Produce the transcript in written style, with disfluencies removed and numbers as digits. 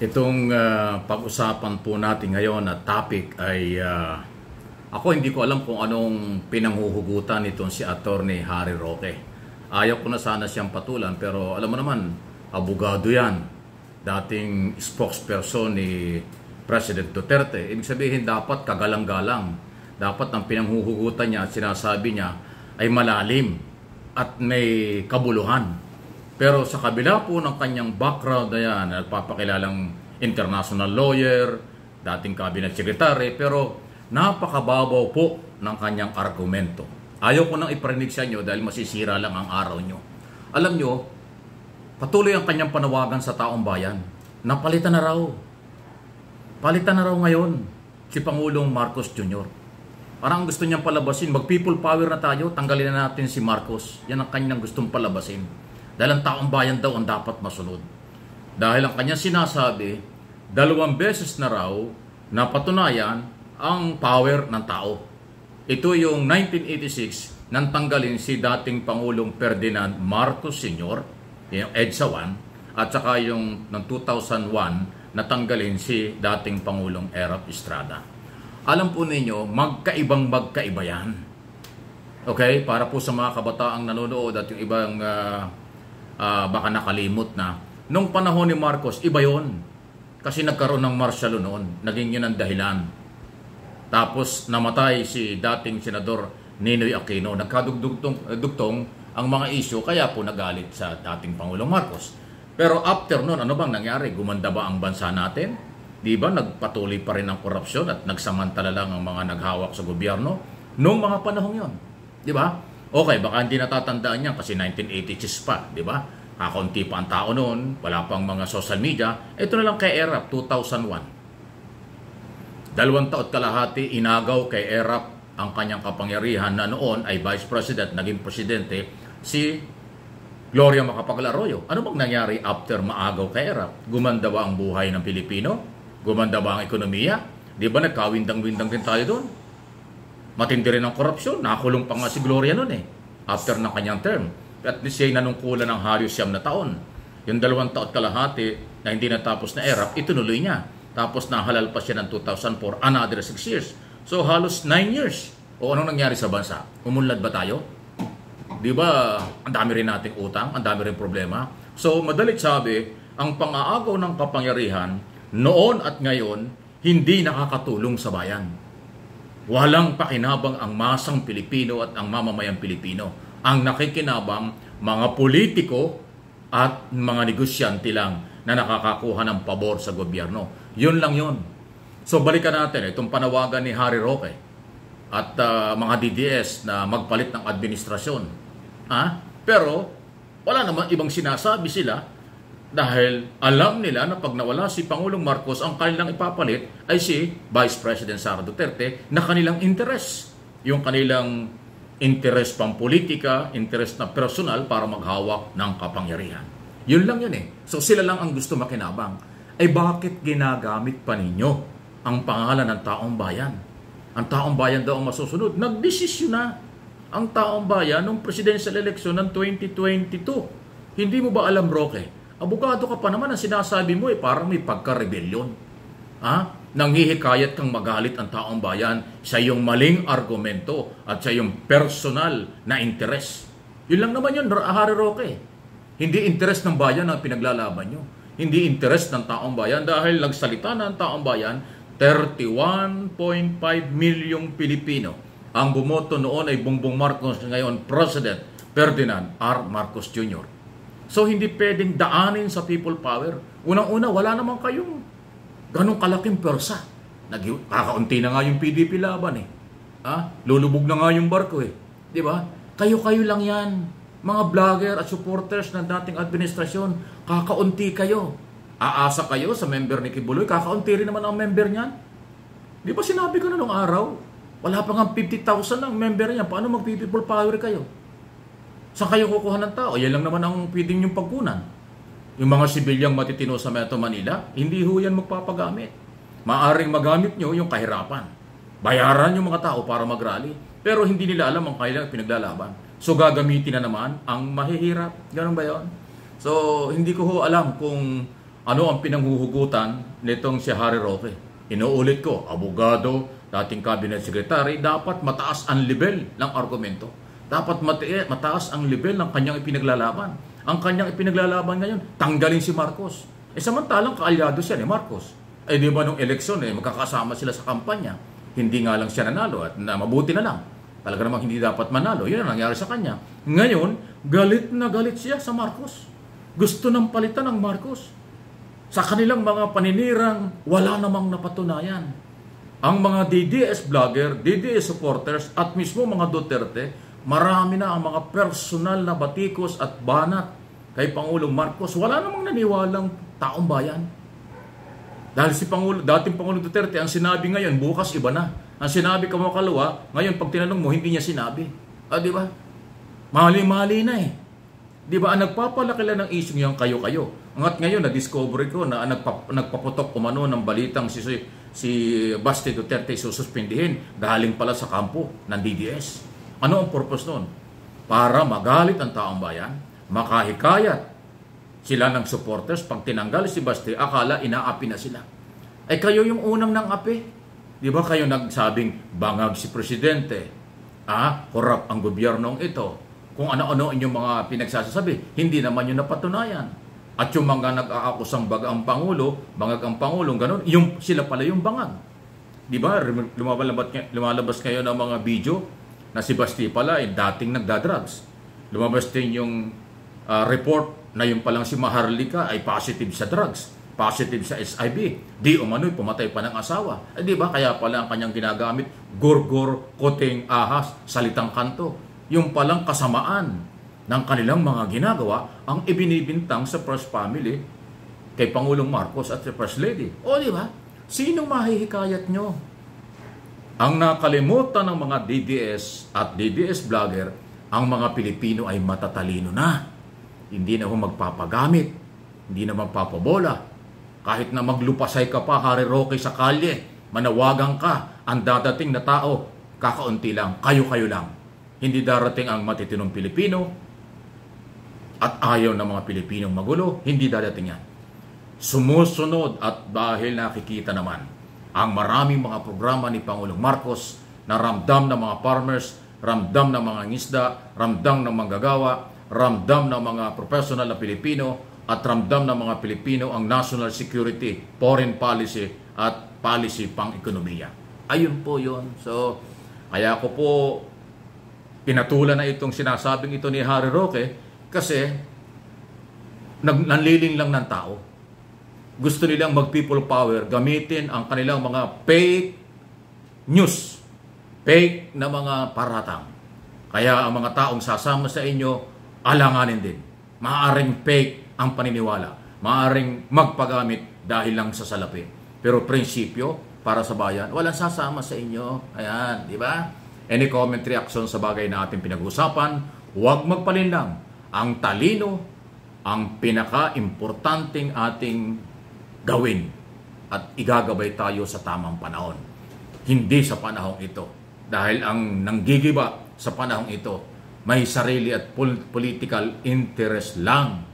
Itong pag-usapan po natin ngayon na topic ay ako hindi ko alam kung anong pinanghuhugutan nitong si Attorney Harry Roque. Ayaw ko na sana siyang patulan pero alam mo naman, abogado yan. Dating spokesperson ni President Duterte. Ibig sabihin dapat kagalang-galang. Dapat ang pinanghuhugutan niya at sinasabi niya ay malalim at may kabuluhan. Pero sa kabila po ng kanyang background na yan, nagpapakilalang international lawyer, dating cabinet secretary, pero napakababaw po ng kanyang argumento. Ayaw ko nang iparinig sa inyo dahil masisira lang ang araw nyo. Alam nyo, patuloy ang kanyang panawagan sa taong bayan. Napalitan na raw. Palitan na raw ngayon si Pangulong Marcos Jr. Parang gusto niyang palabasin, mag-people power na tayo, tanggalin na natin si Marcos. Yan ang kanyang gustong palabasin. Dahil ang taong bayan daw ang dapat masunod. Dahil ang kanyang sinasabi, 2 beses na raw napatunayan ang power ng tao. Ito yung 1986 nang tanggalin si dating Pangulong Ferdinand Marcos Sr., yung EDSA 1, at saka yung ng 2001 natanggalin si dating Pangulong Erap Estrada. Alam po ninyo, magkaiba yan. Okay? Para po sa mga kabataang nanonood at yung ibang baka nakalimot na. Nung panahon ni Marcos, iba yon. Kasi nagkaroon ng martial law noon. Naging yun ang dahilan. Tapos namatay si dating Senador Ninoy Aquino. Nagkadugtong ang mga isyu, kaya po nagalit sa dating Pangulong Marcos. Pero after noon, ano bang nangyari? Gumanda ba ang bansa natin? Di ba nagpatuloy pa rin ang korupsyon at nagsamantala lang ang mga naghawak sa gobyerno? Noong mga panahon yon. Di ba? Okay, baka hindi natatandaan niya kasi 1986 pa, di ba? Kakaunti pa ang tao noon, wala pang mga social media. Ito na lang kay ERAP, 2001. 2 taon kalahati, inagaw kay ERAP ang kanyang kapangyarihan na noon ay Vice President, naging Presidente, si Gloria Macapagal Arroyo. Ano bang nangyari after maagaw kay ERAP? Gumanda ba ang buhay ng Pilipino? Gumanda ba ang ekonomiya? Di ba nagkawindang-windang din tayo doon? Matindi rin ang korupsyon. Nakakulong pa nga si Gloria noon after ng kanyang term. At least siya'y nanungkulan ng halos 9 na taon. Yung 2 taon kalahati na hindi natapos na ERAP, itunuloy niya. Tapos nahalal pa siya ng 2004, another 6 years. So halos 9 years. O anong nangyari sa bansa? Umunlad ba tayo? Di ba ang dami rin nating utang, ang dami rin problema? So madalit sabi, ang pang-aagaw ng kapangyarihan noon at ngayon, hindi nakakatulong sa bayan. Walang pakinabang ang masang Pilipino at ang mamamayang Pilipino. Ang nakikinabang, mga politiko at mga negosyante lang na nakakakuha ng pabor sa gobyerno. Yun lang yun. So balikan natin itong panawagan ni Harry Roque at mga DDS na magpalit ng administrasyon. Pero wala naman ibang sinasabi sila. Dahil alam nila na pag nawala si Pangulong Marcos, ang kanilang ipapalit ay si Vice President Sara Duterte na kanilang interes. Yung kanilang interes pampolitika, interes na personal para maghawak ng kapangyarihan. Yun lang yun So sila lang ang gusto makinabang. Ay bakit ginagamit pa ninyo ang pangalan ng taong bayan? Ang taong bayan daw ang masusunod. Nagdesisyon na ang taong bayan ng presidential election ng 2022. Hindi mo ba alam, Roque? Abogado ka pa naman, ang sinasabi mo parang may pagka-rebelyon. Nanghihikayat kang magalit ang taong bayan sa iyong maling argumento at sa iyong personal na interes. Yun lang naman yun, Harry Roque. Hindi interes ng bayan ang pinaglalaban nyo. Hindi interes ng taong bayan dahil nagsalita na ang taong bayan, 31.5 milyong Pilipino. Ang bumoto noon ay Bongbong Marcos, ngayon President Ferdinand R. Marcos Jr. So, hindi pwedeng daanin sa people power. Unang-una, wala naman kayong ganong kalaking persa. Kakaunti na nga yung PDP laban Lulubog na nga yung barko Di ba? Kayo-kayo lang yan. Mga vlogger at supporters ng dating administrasyon, kakaunti kayo. Aasa kayo sa member ni Kibuloy, kakaunti rin naman ang member niyan. Di ba sinabi ko na nung araw? Wala pa nga 50,000 ang member niyan. Paano mag-people power kayo? Saan kayo kukuha ng tao? Yan lang naman ang pwedeng yung pagkunan. Yung mga sibilyang matitino sa Metro Manila, hindi ho yan magpapagamit. Maaring magamit nyo yung kahirapan. Bayaran yung mga tao para mag-rally. Pero hindi nila alam ang kailang pinaglalaban. So gagamitin na naman ang mahihirap. Ganun ba yun? So hindi ko ho alam kung ano ang pinanghuhugutan nitong si Harry Roque? Inuulit ko, abogado, dating cabinet secretary, dapat mataas ang level ng argumento. Dapat mataas ang level ng kanyang ipinaglalaban. Ang kanyang ipinaglalaban ngayon, tanggalin si Marcos. Samantalang kaalyado siya ni Marcos. Di ba nung eleksyon, magkakasama sila sa kampanya. Hindi nga lang siya nanalo at mabuti na lang. Talaga namang hindi dapat manalo. Yun ang nangyari sa kanya. Ngayon, galit na galit siya sa Marcos. Gusto nang palitan ng Marcos. Sa kanilang mga paninirang, wala namang napatunayan. Ang mga DDS vlogger, DDS supporters, at mismo mga Duterte, marami na ang mga personal na batikos at banat kay Pangulong Marcos. Wala namang naniwalang taong bayan. Dahil si dating Pangulong Duterte, ang sinabi ngayon, bukas iba na. Ang sinabi kamakalawa, ngayon pag tinanong mo, hindi niya sinabi. Di ba? Mali-mali na eh. Di ba? Ang nagpapalaki lang ng issue yung kayo-kayo. At ngayon, na-discover ko na nagpaputok umano ng balitang si Basti Duterte sususpindihin galing pala sa kampo ng DDS. Ano ang purpose nun? Para magalit ang taong bayan, makahikayat sila ng supporters. Pag tinanggal si Basti, akala inaapi na sila. Kayo yung unang nang api. Di ba kayo nagsabing bangag si Presidente? Korap ang gobyernong ito. Kung ano-ano inyong mga pinagsasabi, hindi naman yun napatunayan. At yung mga nag-aakusang bagang Pangulo, bangag ang Pangulong, ganun, sila pala yung bangag. Di ba? Lumalabas kayo ng mga video na si Basti pala dating nagdadrugs. Lumabas din yung report na yung palang si Maharlika ay positive sa drugs, positive sa SIV. Di umano'y pumatay pa ng asawa. Di ba? Kaya pala ang kanyang ginagamit, gorgor, kuting, ahas, salitang kanto. Yung palang kasamaan ng kanilang mga ginagawa ang ibinibintang sa First Family kay Pangulong Marcos at si First Lady. Di ba? Sinong mahihikayat nyo? Ang nakalimutan ng mga DDS at DDS vlogger, ang mga Pilipino ay matatalino na. Hindi na magpapagamit, hindi na magpapabola. Kahit na maglupasay ka pa, Harry Roque, sa kalye, manawagan ka, ang dadating na tao, kakaunti lang, kayo-kayo lang. Hindi darating ang matitinong Pilipino at ayaw ng mga Pilipinong magulo, hindi dadating yan. Sumusunod at dahil nakikita naman ang maraming mga programa ni Pangulong Marcos na ramdam ng mga farmers, ramdam ng mga ngisda, ramdam ng manggagawa, ramdam ng mga professional na Pilipino, at ramdam ng mga Pilipino ang national security, foreign policy, at policy pang-ekonomiya. Ayun po yun. So, kaya ko po pinatulan na itong sinasabing ito ni Harry Roque kasi nanliling lang ng tao. Gusto nilang mag-people power, gamitin ang kanilang mga fake news, fake na mga paratang. Kaya ang mga taong sasama sa inyo, alanganin din. Maaring fake ang paniniwala. Maaring magpagamit dahil lang sa salapi. Pero prinsipyo, para sa bayan, walang sasama sa inyo. Ayan, di ba? Any comment, reaction sa bagay na ating pinag-usapan, huwag magpalinlang. Ang talino, ang pinaka-importanting ating gawin at igagabay tayo sa tamang panahon. Hindi sa panahong ito. Dahil ang nanggigiba sa panahong ito, may sarili at political interest lang.